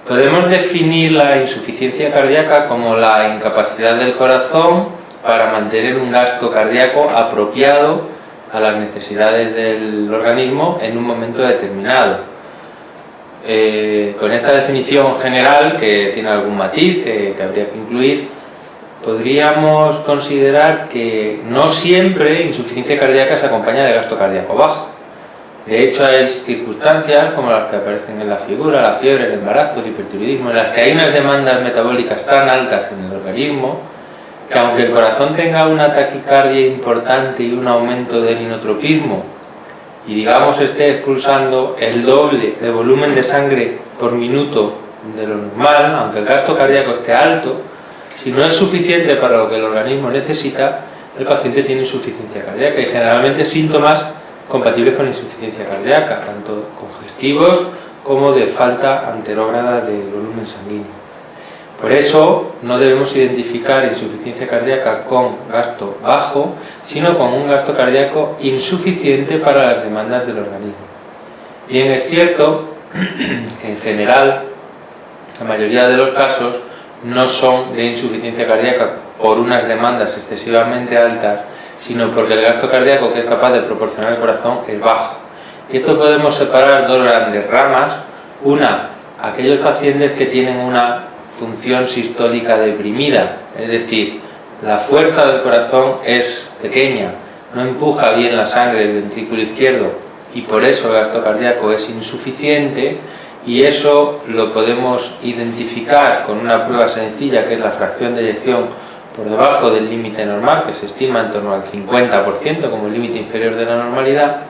Podemos definir la insuficiencia cardíaca como la incapacidad del corazón para mantener un gasto cardíaco apropiado a las necesidades del organismo en un momento determinado. Con esta definición general, que tiene algún matiz que habría que incluir, podríamos considerar que no siempre insuficiencia cardíaca se acompaña de gasto cardíaco bajo. De hecho, hay circunstancias como las que aparecen en la figura, la fiebre, el embarazo, el hipertiroidismo, en las que hay unas demandas metabólicas tan altas en el organismo que aunque el corazón tenga una taquicardia importante y un aumento del inotropismo y digamos esté expulsando el doble de volumen de sangre por minuto de lo normal, aunque el gasto cardíaco esté alto, si no es suficiente para lo que el organismo necesita, el paciente tiene insuficiencia cardíaca y generalmente síntomas compatibles con insuficiencia cardíaca, tanto congestivos como de falta anterógrada de volumen sanguíneo. Por eso no debemos identificar insuficiencia cardíaca con gasto bajo, sino con un gasto cardíaco insuficiente para las demandas del organismo. Bien es cierto que en general la mayoría de los casos no son de insuficiencia cardíaca por unas demandas excesivamente altas, sino porque el gasto cardíaco que es capaz de proporcionar el corazón es bajo. Y esto podemos separar dos grandes ramas. Una, aquellos pacientes que tienen una función sistólica deprimida, es decir, la fuerza del corazón es pequeña, no empuja bien la sangre del ventrículo izquierdo y por eso el gasto cardíaco es insuficiente, y eso lo podemos identificar con una prueba sencilla que es la fracción de eyección por debajo del límite normal, que se estima en torno al 50% como el límite inferior de la normalidad.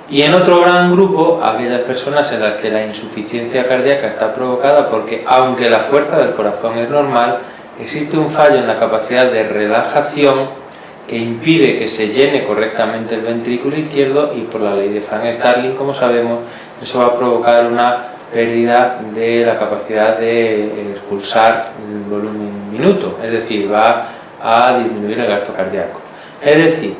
Y en otro gran grupo, aquellas personas en las que la insuficiencia cardíaca está provocada porque, aunque la fuerza del corazón es normal, existe un fallo en la capacidad de relajación que impide que se llene correctamente el ventrículo izquierdo, y por la ley de Frank-Starling, como sabemos, eso va a provocar una pérdida de la capacidad de expulsar el volumen minuto, es decir, va a disminuir el gasto cardíaco. Es decir,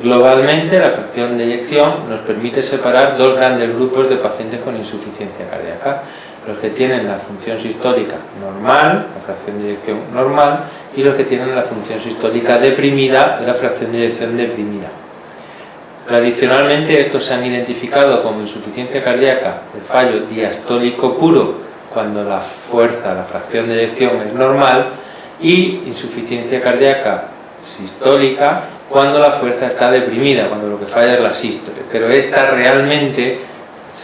globalmente la fracción de eyección nos permite separar dos grandes grupos de pacientes con insuficiencia cardíaca: los que tienen la función sistólica normal, la fracción de eyección normal, y los que tienen la función sistólica deprimida, la fracción de eyección deprimida. Tradicionalmente estos se han identificado como insuficiencia cardíaca de fallo diastólico puro cuando la fuerza, la fracción de eyección es normal, y insuficiencia cardíaca sistólica cuando la fuerza está deprimida, cuando lo que falla es la sístole. Pero esta realmente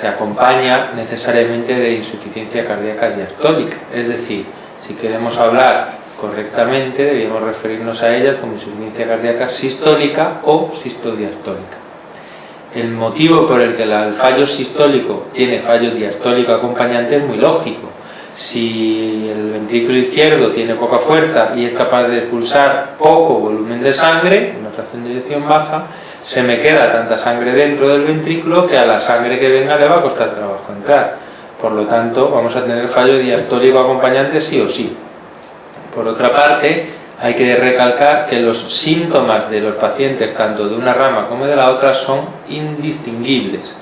se acompaña necesariamente de insuficiencia cardíaca diastólica, es decir, si queremos hablar correctamente debemos referirnos a ellas como insuficiencia cardíaca sistólica o sistodiastólica. El motivo por el que el fallo sistólico tiene fallo diastólico acompañante es muy lógico. Si el ventrículo izquierdo tiene poca fuerza y es capaz de expulsar poco volumen de sangre, una fracción de eyección baja, se me queda tanta sangre dentro del ventrículo que a la sangre que venga le va a costar trabajo entrar. Por lo tanto, vamos a tener fallo diastólico acompañante sí o sí. Por otra parte, hay que recalcar que los síntomas de los pacientes, tanto de una rama como de la otra, son indistinguibles.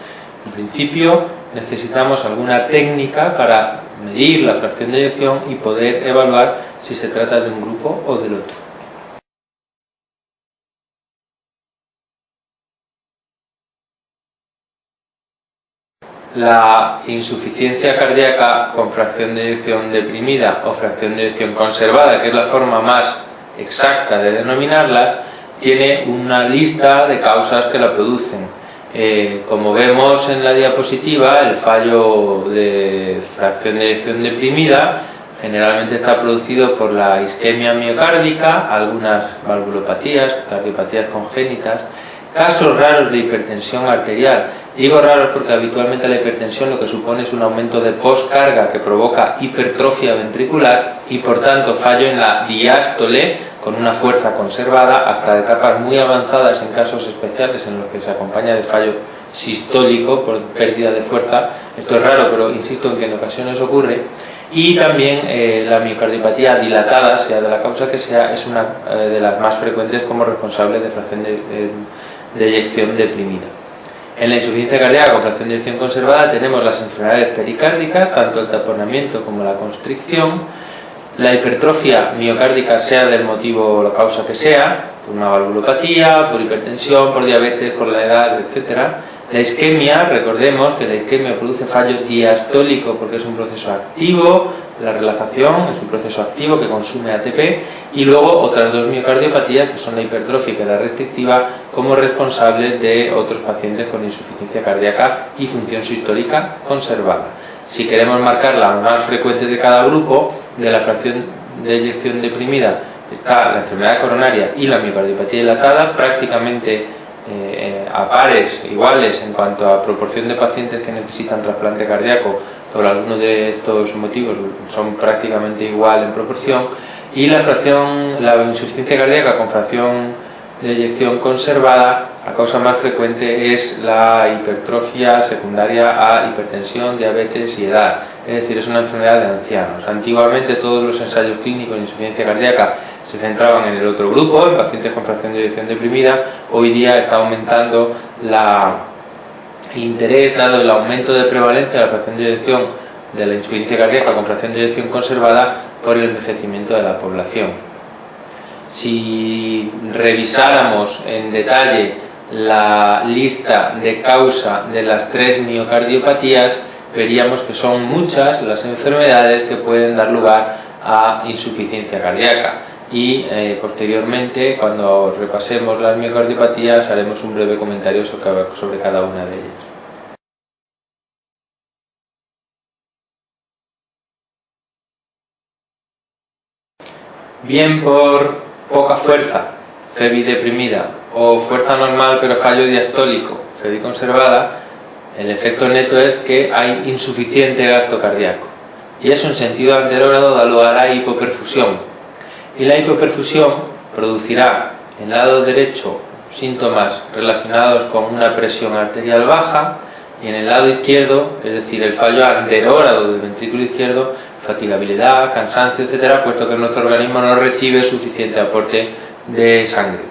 En principio, necesitamos alguna técnica para medir la fracción de eyección y poder evaluar si se trata de un grupo o del otro. La insuficiencia cardíaca con fracción de eyección deprimida o fracción de eyección conservada, que es la forma más exacta de denominarlas, tiene una lista de causas que la producen. Como vemos en la diapositiva, el fallo de fracción de eyección deprimida generalmente está producido por la isquemia miocárdica, algunas valvulopatías, cardiopatías congénitas, casos raros de hipertensión arterial. Digo raros porque habitualmente la hipertensión lo que supone es un aumento de postcarga que provoca hipertrofia ventricular y por tanto fallo en la diástole con una fuerza conservada, hasta etapas muy avanzadas en casos especiales en los que se acompaña de fallo sistólico por pérdida de fuerza. Esto es raro, pero insisto en que en ocasiones ocurre. Y también la miocardiopatía dilatada, sea de la causa que sea, es una de las más frecuentes como responsable de fracción de eyección deprimida. En la insuficiencia cardíaca con fracción de eyección conservada tenemos las enfermedades pericárdicas, tanto el taponamiento como la constricción, la hipertrofia miocárdica, sea del motivo o la causa que sea, por una valvulopatía, por hipertensión, por diabetes, por la edad, etc. La isquemia, recordemos que la isquemia produce fallo diastólico porque es un proceso activo, la relajación es un proceso activo que consume ATP, y luego otras dos miocardiopatías que son la hipertrófica y la restrictiva como responsables de otros pacientes con insuficiencia cardíaca y función sistólica conservada. Si queremos marcar las más frecuentes de cada grupo, de la fracción de eyección deprimida está la enfermedad coronaria y la miocardiopatía dilatada, prácticamente a pares iguales en cuanto a proporción de pacientes que necesitan trasplante cardíaco por algunos de estos motivos, son prácticamente igual en proporción, y la insuficiencia cardíaca con fracción de eyección conservada, la causa más frecuente es la hipertrofia secundaria a hipertensión, diabetes y edad, es decir, es una enfermedad de ancianos. Antiguamente todos los ensayos clínicos de insuficiencia cardíaca se centraban en el otro grupo, en pacientes con fracción de eyección deprimida. Hoy día está aumentando el interés, dado el aumento de prevalencia de la fracción de eyección de la insuficiencia cardíaca con fracción de eyección conservada por el envejecimiento de la población. Si revisáramos en detalle la lista de causa de las 3 miocardiopatías, veríamos que son muchas las enfermedades que pueden dar lugar a insuficiencia cardíaca, y posteriormente, cuando repasemos las miocardiopatías, haremos un breve comentario sobre cada una de ellas. Bien por poca fuerza, FEBI deprimida, o fuerza normal pero fallo diastólico, FEBI conservada, el efecto neto es que hay insuficiente gasto cardíaco, y eso en sentido anterógrado da lugar a hipoperfusión, y la hipoperfusión producirá en el lado derecho síntomas relacionados con una presión arterial baja, y en el lado izquierdo, es decir, el fallo anterógrado del ventrículo izquierdo, fatigabilidad, cansancio, etcétera, puesto que nuestro organismo no recibe suficiente aporte de sangre.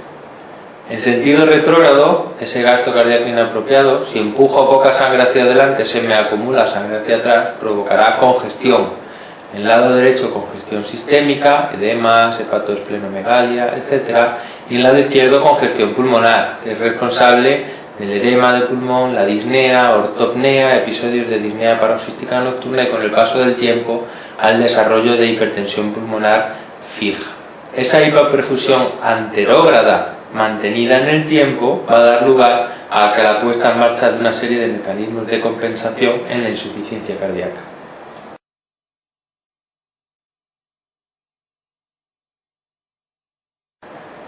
En sentido retrógrado, ese gasto cardíaco inapropiado, si empujo poca sangre hacia adelante, se me acumula sangre hacia atrás, provocará congestión. En el lado derecho, congestión sistémica, edemas, hepatoesplenomegalia, etcétera, y en el lado izquierdo, congestión pulmonar, que es responsable del edema de pulmón, la disnea, ortopnea, episodios de disnea paroxística nocturna, y con el paso del tiempo al desarrollo de hipertensión pulmonar fija. Esa hipoperfusión anterógrada mantenida en el tiempo va a dar lugar a que la puesta en marcha de una serie de mecanismos de compensación en la insuficiencia cardíaca.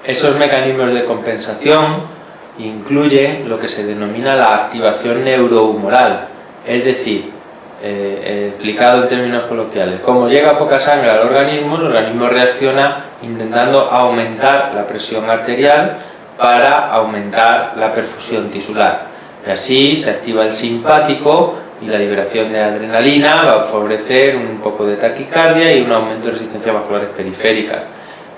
Esos mecanismos de compensación incluyen lo que se denomina la activación neurohumoral, es decir, explicado en términos coloquiales, como llega poca sangre al organismo, el organismo reacciona intentando aumentar la presión arterial para aumentar la perfusión tisular, y así se activa el simpático y la liberación de adrenalina va a favorecer un poco de taquicardia y un aumento de resistencia vasculares periféricas.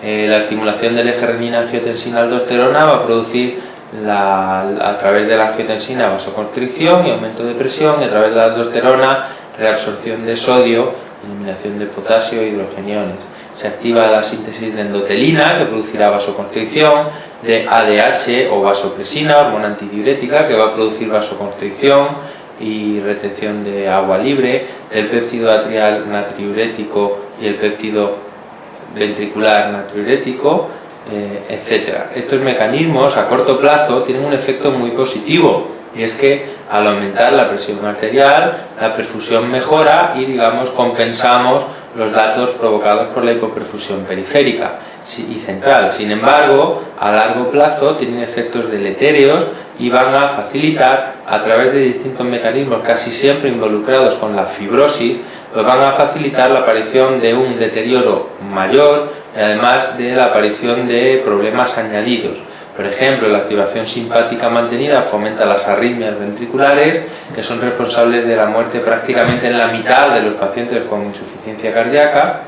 La estimulación del eje renina-angiotensina-aldosterona va a producir a través de la angiotensina vasoconstricción y aumento de presión, y a través de la aldosterona reabsorción de sodio, eliminación de potasio e hidrogeniones. Se activa la síntesis de endotelina, que producirá vasoconstricción, de ADH o vasopresina, hormona antidiurética, que va a producir vasoconstricción y retención de agua libre, el péptido atrial natriurético y el péptido ventricular natriurético, etcétera. Estos mecanismos a corto plazo tienen un efecto muy positivo, y es que al aumentar la presión arterial, la perfusión mejora y, digamos, compensamos los datos provocados por la hipoperfusión periférica y central. Sin embargo, a largo plazo tienen efectos deletéreos y van a facilitar, a través de distintos mecanismos casi siempre involucrados con la fibrosis, pues van a facilitar la aparición de un deterioro mayor, y además de la aparición de problemas añadidos. Por ejemplo, la activación simpática mantenida fomenta las arritmias ventriculares, que son responsables de la muerte prácticamente en la mitad de los pacientes con insuficiencia cardíaca.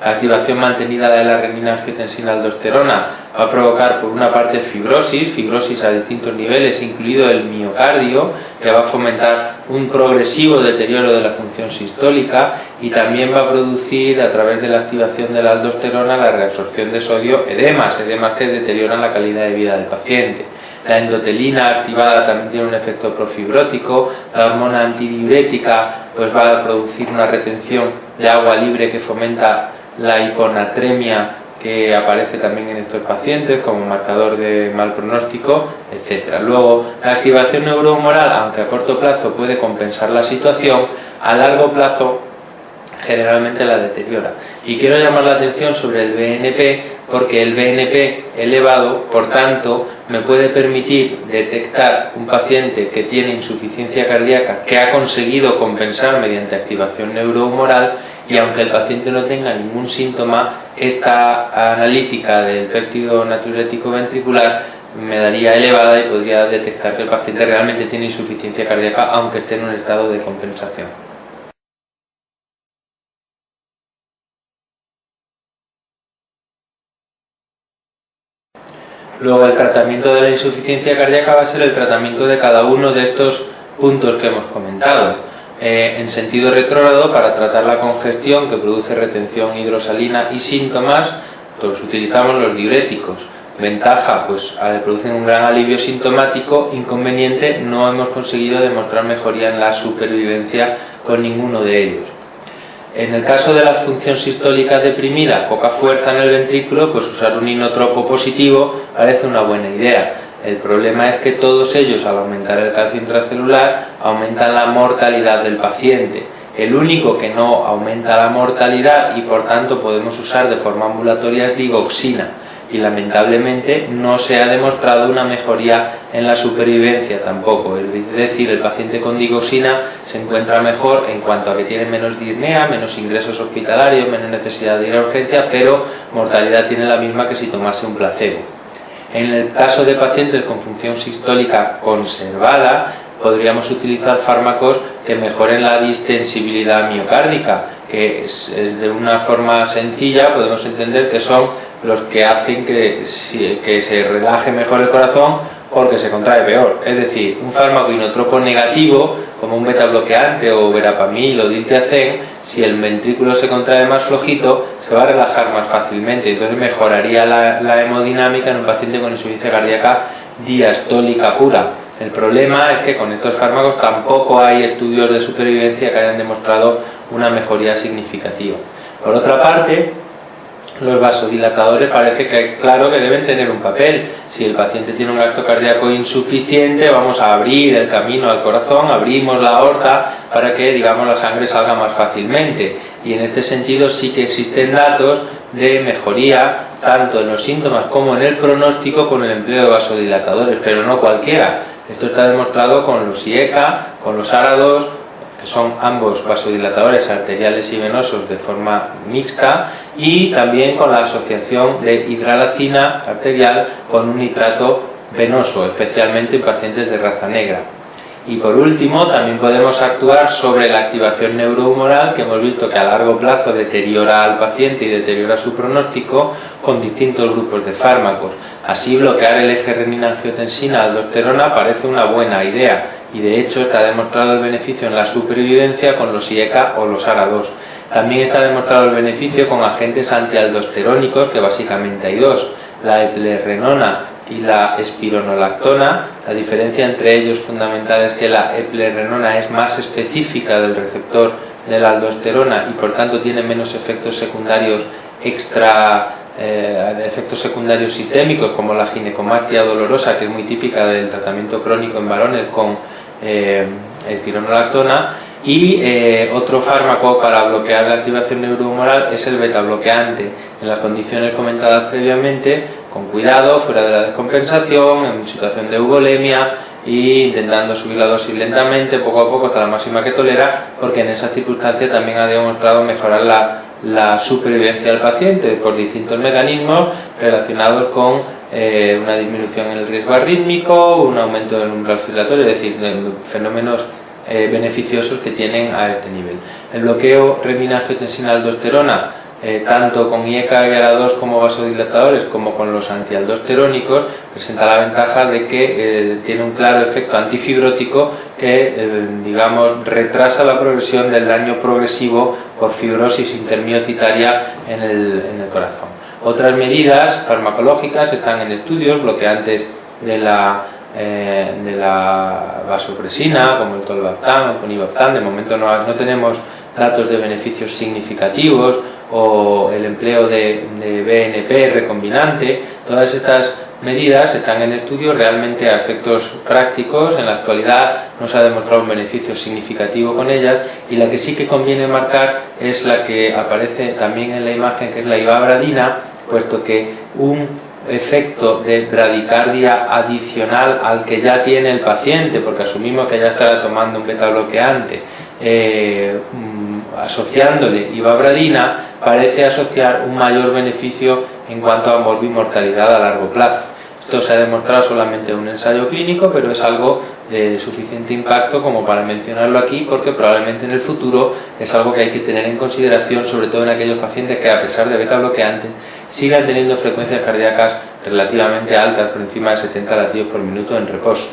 La activación mantenida de la renina-angiotensina-aldosterona va a provocar, por una parte, fibrosis a distintos niveles, incluido el miocardio, que va a fomentar un progresivo deterioro de la función sistólica, y también va a producir, a través de la activación de la aldosterona, la reabsorción de sodio, edemas que deterioran la calidad de vida del paciente. La endotelina activada también tiene un efecto profibrótico. La hormona antidiurética pues va a producir una retención de agua libre que fomenta la hiponatremia, que aparece también en estos pacientes como marcador de mal pronóstico, etc. Luego, la activación neurohumoral, aunque a corto plazo puede compensar la situación, a largo plazo generalmente la deteriora. Y quiero llamar la atención sobre el BNP, porque el BNP elevado, por tanto, me puede permitir detectar un paciente que tiene insuficiencia cardíaca, que ha conseguido compensar mediante activación neurohumoral, y aunque el paciente no tenga ningún síntoma, esta analítica del péptido natriurético ventricular me daría elevada y podría detectar que el paciente realmente tiene insuficiencia cardíaca, aunque esté en un estado de compensación. Luego, el tratamiento de la insuficiencia cardíaca va a ser el tratamiento de cada uno de estos puntos que hemos comentado. En sentido retrógrado, para tratar la congestión que produce retención hidrosalina y síntomas, pues utilizamos los diuréticos. Ventaja, pues producen un gran alivio sintomático. Inconveniente, no hemos conseguido demostrar mejoría en la supervivencia con ninguno de ellos. En el caso de la función sistólica deprimida, poca fuerza en el ventrículo, pues usar un inotropo positivo parece una buena idea. El problema es que todos ellos, al aumentar el calcio intracelular, aumentan la mortalidad del paciente. El único que no aumenta la mortalidad y por tanto podemos usar de forma ambulatoria es digoxina, y lamentablemente no se ha demostrado una mejoría en la supervivencia tampoco. Es decir, el paciente con digoxina se encuentra mejor en cuanto a que tiene menos disnea, menos ingresos hospitalarios, menos necesidad de ir a urgencia, pero mortalidad tiene la misma que si tomase un placebo. En el caso de pacientes con función sistólica conservada, podríamos utilizar fármacos que mejoren la distensibilidad miocárdica, que de una forma sencilla podemos entender que son los que hacen que se relaje mejor el corazón porque se contrae peor. Es decir, un fármaco inotropo negativo, como un beta bloqueante o verapamil o diltiazem, si el ventrículo se contrae más flojito, se va a relajar más fácilmente, entonces mejoraría la hemodinámica en un paciente con insuficiencia cardíaca diastólica pura. El problema es que con estos fármacos tampoco hay estudios de supervivencia que hayan demostrado una mejoría significativa. Por otra parte, los vasodilatadores parece que claro que deben tener un papel. Si el paciente tiene un gasto cardíaco insuficiente, vamos a abrir el camino al corazón, abrimos la aorta para que, digamos, la sangre salga más fácilmente. Y en este sentido sí que existen datos de mejoría tanto en los síntomas como en el pronóstico con el empleo de vasodilatadores, pero no cualquiera. Esto está demostrado con los IECA, con los ARA2, que son ambos vasodilatadores arteriales y venosos de forma mixta, y también con la asociación de hidralacina arterial con un nitrato venoso, especialmente en pacientes de raza negra. Y por último, también podemos actuar sobre la activación neurohumoral, que hemos visto que a largo plazo deteriora al paciente y deteriora su pronóstico con distintos grupos de fármacos. Así, bloquear el eje renina-angiotensina-aldosterona parece una buena idea, y de hecho está demostrado el beneficio en la supervivencia con los IECA o los ARA2. También está demostrado el beneficio con agentes antialdosterónicos, que básicamente hay dos, la eplerenona y la espironolactona. La diferencia entre ellos fundamental es que la eplerenona es más específica del receptor de la aldosterona y por tanto tiene menos efectos secundarios efectos secundarios sistémicos, como la ginecomastia dolorosa, que es muy típica del tratamiento crónico en varones con espironolactona. Y otro fármaco para bloquear la activación neurohumoral es el beta bloqueante, en las condiciones comentadas previamente, con cuidado, fuera de la descompensación, en situación de eugolemia, e intentando subir la dosis lentamente, poco a poco, hasta la máxima que tolera, porque en esa circunstancia también ha demostrado mejorar la supervivencia del paciente por distintos mecanismos relacionados con una disminución en el riesgo arrítmico, un aumento del umbral oscilatorio, es decir, fenómenos beneficiosos que tienen a este nivel. El bloqueo renina-angiotensina-aldosterona tanto con IECA y ARA2 como vasodilatadores como con los antialdosterónicos, presenta la ventaja de que tiene un claro efecto antifibrótico que, digamos, retrasa la progresión del daño progresivo por fibrosis intermiocitaria en el corazón. Otras medidas farmacológicas están en estudios, bloqueantes de la vasopresina, como el tolvaptan o conivaptan. De momento no tenemos datos de beneficios significativos, o el empleo de BNP recombinante. Todas estas medidas están en estudio realmente a efectos prácticos. En la actualidad no se ha demostrado un beneficio significativo con ellas, y la que sí que conviene marcar es la que aparece también en la imagen, que es la ivabradina, puesto que un efecto de bradicardia adicional al que ya tiene el paciente, porque asumimos que ya estará tomando un beta bloqueante, asociándole ivabradina, parece asociar un mayor beneficio en cuanto a morbimortalidad a largo plazo. Esto se ha demostrado solamente en un ensayo clínico, pero es algo de suficiente impacto como para mencionarlo aquí, porque probablemente en el futuro es algo que hay que tener en consideración, sobre todo en aquellos pacientes que, a pesar de beta bloqueantes, sigan teniendo frecuencias cardíacas relativamente altas, por encima de 70 latidos por minuto en reposo.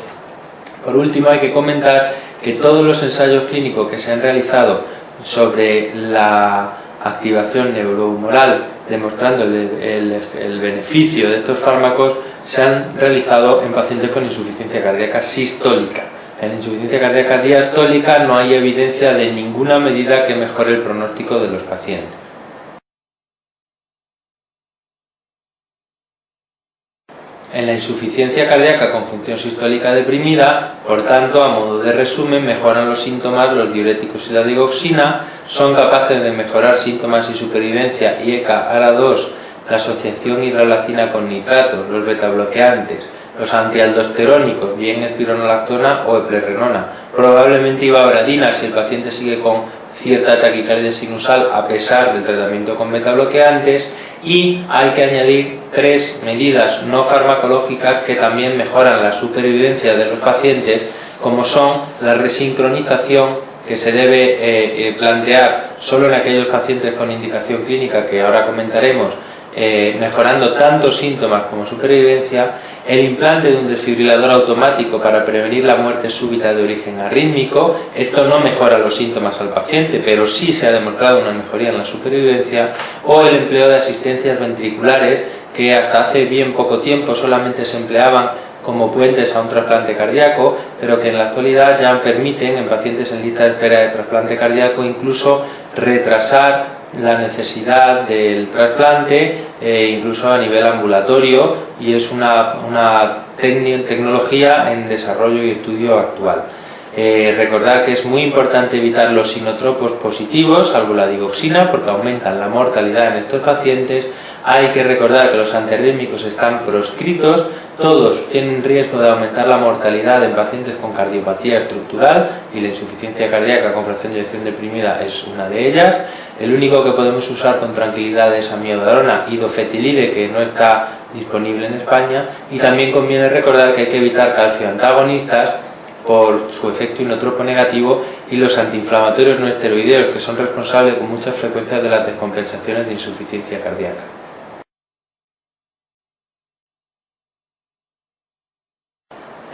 Por último, hay que comentar que todos los ensayos clínicos que se han realizado sobre la activación neurohumoral, demostrando el beneficio de estos fármacos, se han realizado en pacientes con insuficiencia cardíaca sistólica. En insuficiencia cardíaca diastólica no hay evidencia de ninguna medida que mejore el pronóstico de los pacientes. En la insuficiencia cardíaca con función sistólica deprimida, por tanto, a modo de resumen, mejoran los síntomas los diuréticos y la digoxina, son capaces de mejorar síntomas y supervivencia IECA, ARA2, la asociación hidralacina con nitratos, los betabloqueantes, los antialdosterónicos, bien espironolactona o eplerenona, probablemente ivabradina si el paciente sigue con cierta taquicardia sinusal a pesar del tratamiento con betabloqueantes. Y hay que añadir 3 medidas no farmacológicas que también mejoran la supervivencia de los pacientes, como son la resincronización, que se debe plantear solo en aquellos pacientes con indicación clínica, que ahora comentaremos, mejorando tanto síntomas como supervivencia, el implante de un desfibrilador automático para prevenir la muerte súbita de origen arrítmico. Esto no mejora los síntomas al paciente, pero sí se ha demostrado una mejoría en la supervivencia, o el empleo de asistencias ventriculares, que hasta hace bien poco tiempo solamente se empleaban como puentes a un trasplante cardíaco, pero que en la actualidad ya permiten, en pacientes en lista de espera de trasplante cardíaco, incluso retrasar la necesidad del trasplante, incluso a nivel ambulatorio, y es una tecnología en desarrollo y estudio actual. Recordar que es muy importante evitar los sinotropos positivos, salvo la digoxina, porque aumentan la mortalidad en estos pacientes. Hay que recordar que los antiarrítmicos están proscritos, todos tienen riesgo de aumentar la mortalidad en pacientes con cardiopatía estructural, y la insuficiencia cardíaca con fracción de eyección deprimida es una de ellas. El único que podemos usar con tranquilidad es amiodarona y dofetilide, que no está disponible en España. Y también conviene recordar que hay que evitar calcioantagonistas por su efecto inotropo negativo, y los antiinflamatorios no esteroideos, que son responsables con muchas frecuencias de las descompensaciones de insuficiencia cardíaca.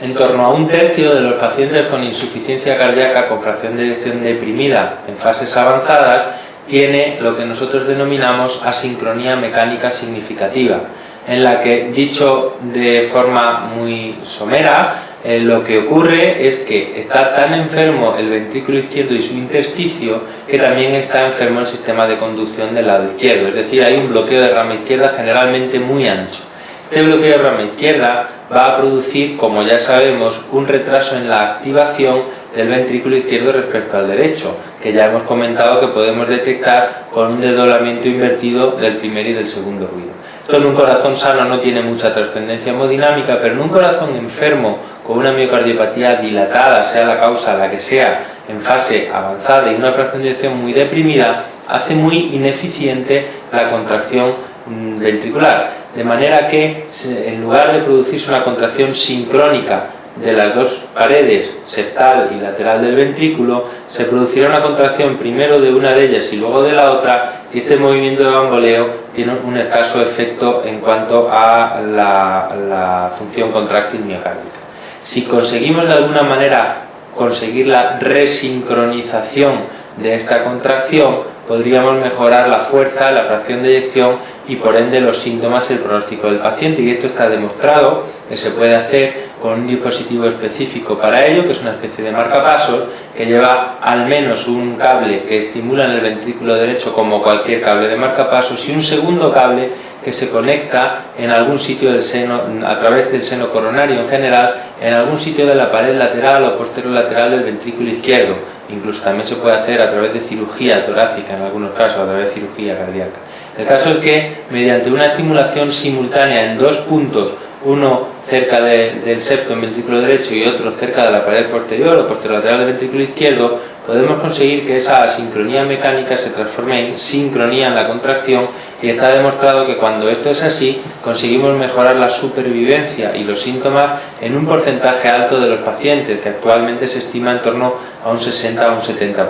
En torno a 1/3 de los pacientes con insuficiencia cardíaca con fracción de eyección deprimida en fases avanzadas tiene lo que nosotros denominamos asincronía mecánica significativa, en la que, dicho de forma muy somera, lo que ocurre es que está tan enfermo el ventrículo izquierdo y su intersticio, que también está enfermo el sistema de conducción del lado izquierdo, es decir, hay un bloqueo de rama izquierda generalmente muy ancho. Este bloqueo de rama izquierda va a producir, como ya sabemos, un retraso en la activación del ventrículo izquierdo respecto al derecho, que ya hemos comentado que podemos detectar con un desdoblamiento invertido del primer y del segundo ruido. Esto en un corazón sano no tiene mucha trascendencia hemodinámica, pero en un corazón enfermo con una miocardiopatía dilatada, sea la causa la que sea, en fase avanzada y una fracción de eyección muy deprimida, hace muy ineficiente la contracción ventricular. De manera que, en lugar de producirse una contracción sincrónica de las dos paredes, septal y lateral del ventrículo, se producirá una contracción primero de una de ellas y luego de la otra, y este movimiento de bamboleo tiene un escaso efecto en cuanto a la función contráctil miocárdica. Si conseguimos de alguna manera conseguir la resincronización de esta contracción, podríamos mejorar la fuerza, la fracción de eyección y por ende los síntomas y el pronóstico del paciente, y esto está demostrado que se puede hacer con un dispositivo específico para ello, que es una especie de marcapasos que lleva al menos un cable que estimula en el ventrículo derecho como cualquier cable de marcapasos y un segundo cable que se conecta en algún sitio del seno, a través del seno coronario en general, en algún sitio de la pared lateral o posterolateral del ventrículo izquierdo. Incluso también se puede hacer a través de cirugía torácica, en algunos casos, a través de cirugía cardíaca. El caso es que, mediante una estimulación simultánea en dos puntos, uno cerca del septo en ventrículo derecho y otro cerca de la pared posterior o posterolateral del ventrículo izquierdo, podemos conseguir que esa asincronía mecánica se transforme en sincronía en la contracción, y está demostrado que cuando esto es así, conseguimos mejorar la supervivencia y los síntomas en un porcentaje alto de los pacientes, que actualmente se estima en torno a un 60 o un 70%.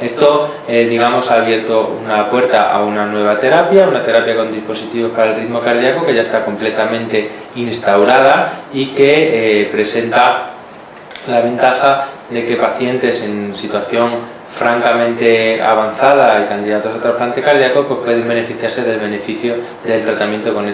Esto, digamos, ha abierto una puerta a una nueva terapia, una terapia con dispositivos para el ritmo cardíaco que ya está completamente instaurada y que presenta la ventaja de que pacientes en situación francamente avanzada y candidatos a trasplante cardíaco pues pueden beneficiarse del beneficio del tratamiento con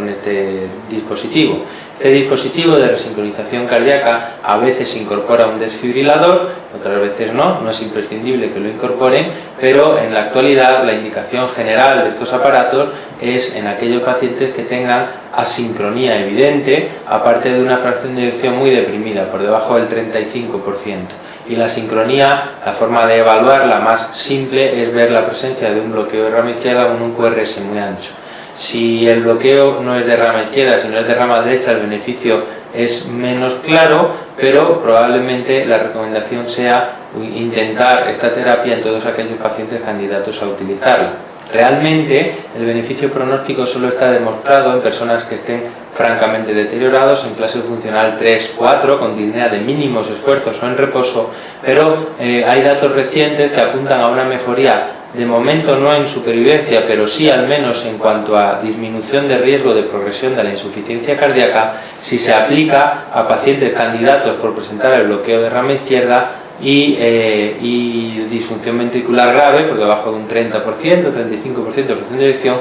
este dispositivo. Este dispositivo de resincronización cardíaca a veces incorpora un desfibrilador, otras veces no es imprescindible que lo incorporen, pero en la actualidad la indicación general de estos aparatos es en aquellos pacientes que tengan asincronía evidente, aparte de una fracción de eyección muy deprimida, por debajo del 35%. Y la sincronía, la forma de evaluarla más simple es ver la presencia de un bloqueo de rama izquierda con un QRS muy ancho. Si el bloqueo no es de rama izquierda, sino es de rama derecha, el beneficio es menos claro, pero probablemente la recomendación sea intentar esta terapia en todos aquellos pacientes candidatos a utilizarla. Realmente el beneficio pronóstico solo está demostrado en personas que estén francamente deteriorados, en clase funcional 3-4, con disnea de mínimos esfuerzos o en reposo, pero hay datos recientes que apuntan a una mejoría, de momento no en supervivencia, pero sí al menos en cuanto a disminución de riesgo de progresión de la insuficiencia cardíaca, si se aplica a pacientes candidatos por presentar el bloqueo de rama izquierda y disfunción ventricular grave, por debajo de un 30%, 35% de fracción de eyección,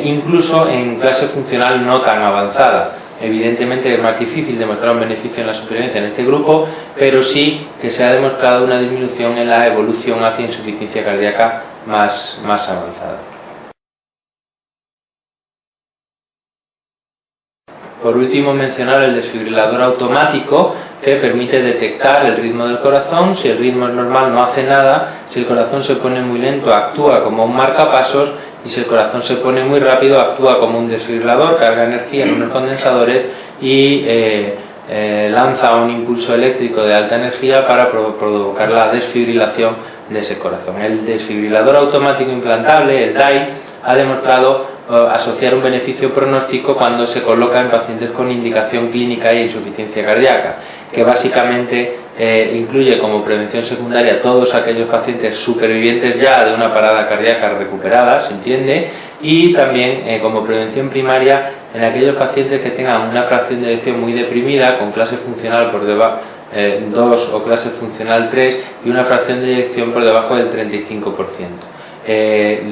incluso en clase funcional no tan avanzada. Evidentemente es más difícil demostrar un beneficio en la supervivencia en este grupo, pero sí que se ha demostrado una disminución en la evolución hacia insuficiencia cardíaca más avanzada. Por último, mencionar el desfibrilador automático, que permite detectar el ritmo del corazón. Si el ritmo es normal no hace nada, si el corazón se pone muy lento actúa como un marcapasos, y si el corazón se pone muy rápido actúa como un desfibrilador, carga energía en unos condensadores y lanza un impulso eléctrico de alta energía para provocar la desfibrilación de ese corazón. El desfibrilador automático implantable, el DAI, ha demostrado asociar un beneficio pronóstico cuando se coloca en pacientes con indicación clínica e insuficiencia cardíaca, que básicamente incluye como prevención secundaria todos aquellos pacientes supervivientes ya de una parada cardíaca recuperada, se entiende, y también como prevención primaria en aquellos pacientes que tengan una fracción de eyección muy deprimida, con clase funcional por debajo 2 o clase funcional 3 y una fracción de eyección por debajo del 35%.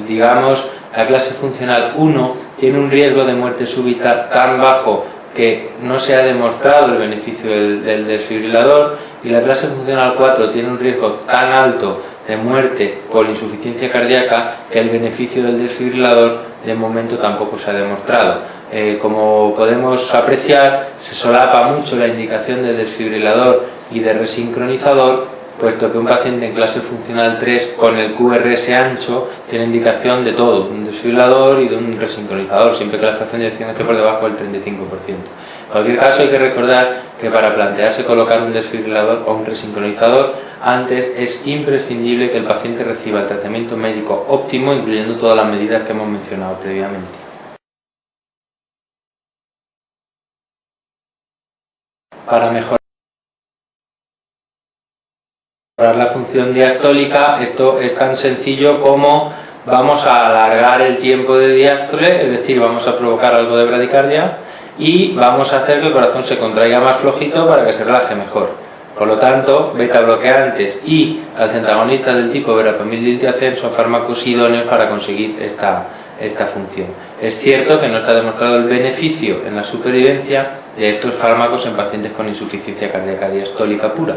Digamos, la clase funcional 1 tiene un riesgo de muerte súbita tan bajo que no se ha demostrado el beneficio del desfibrilador, y la clase funcional 4 tiene un riesgo tan alto de muerte por insuficiencia cardíaca que el beneficio del desfibrilador de momento tampoco se ha demostrado. Como podemos apreciar, se solapa mucho la indicación de desfibrilador y de resincronizador, puesto que un paciente en clase funcional 3 con el QRS ancho tiene indicación de todo, un desfibrilador y de un resincronizador, siempre que la fracción de eyección esté por debajo del 35%. En cualquier caso, hay que recordar que para plantearse colocar un desfibrilador o un resincronizador, antes es imprescindible que el paciente reciba el tratamiento médico óptimo, incluyendo todas las medidas que hemos mencionado previamente. Para mejorar la función diastólica, esto es tan sencillo como vamos a alargar el tiempo de diástole, es decir, vamos a provocar algo de bradicardia y vamos a hacer que el corazón se contraiga más flojito para que se relaje mejor. Por lo tanto, beta bloqueantes y antagonistas del tipo verapamil-diltiazem son fármacos idóneos para conseguir esta función. Es cierto que no está demostrado el beneficio en la supervivencia de estos fármacos en pacientes con insuficiencia cardíaca diastólica pura.